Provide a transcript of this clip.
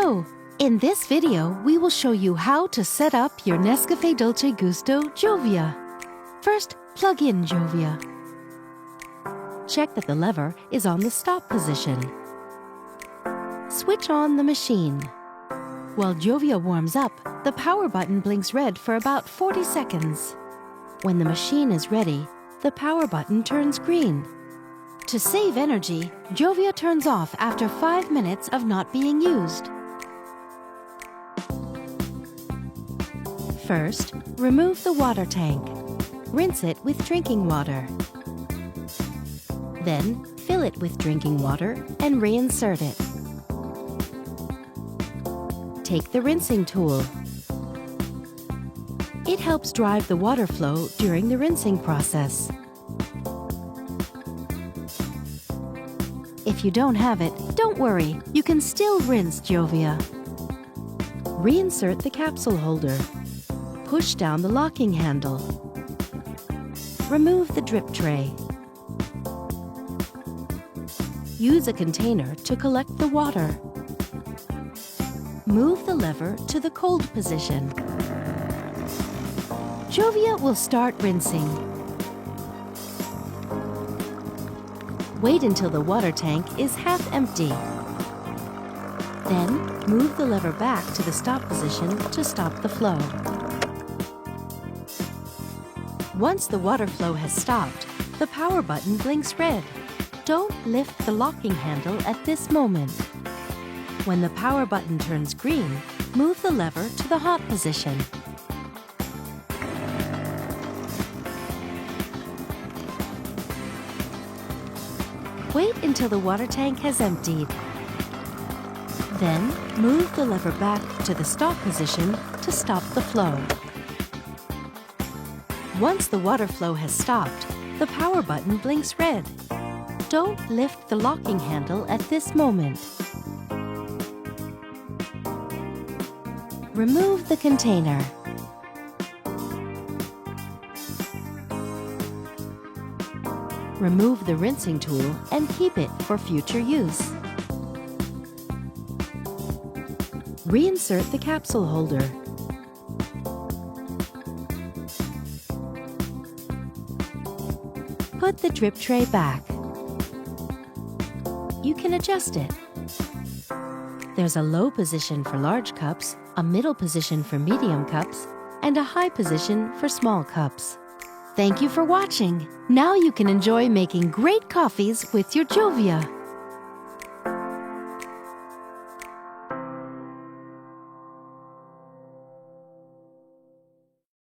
Hello! In this video, we will show you how to set up your NESCAFÉ Dolce Gusto Jovia. First, plug in Jovia. Check that the lever is on the stop position. Switch on the machine. While Jovia warms up, the power button blinks red for about 40 seconds. When the machine is ready, the power button turns green. To save energy, Jovia turns off after 5 minutes of not being used. First, remove the water tank. Rinse it with drinking water. Then, fill it with drinking water and reinsert it. Take the rinsing tool. It helps drive the water flow during the rinsing process. If you don't have it, don't worry, you can still rinse Jovia. Reinsert the capsule holder. Push down the locking handle. Remove the drip tray. Use a container to collect the water. Move the lever to the cold position. Jovia will start rinsing. Wait until the water tank is half empty. Then, move the lever back to the stop position to stop the flow. Once the water flow has stopped, the power button blinks red. Don't lift the locking handle at this moment. When the power button turns green, move the lever to the hot position. Wait until the water tank has emptied. Then, move the lever back to the stop position to stop the flow. Once the water flow has stopped, the power button blinks red. Don't lift the locking handle at this moment. Remove the container. Remove the rinsing tool and keep it for future use. Reinsert the capsule holder. Put the drip tray back. You can adjust it. There's a low position for large cups, a middle position for medium cups, and a high position for small cups. Thank you for watching. Now you can enjoy making great coffees with your Jovia.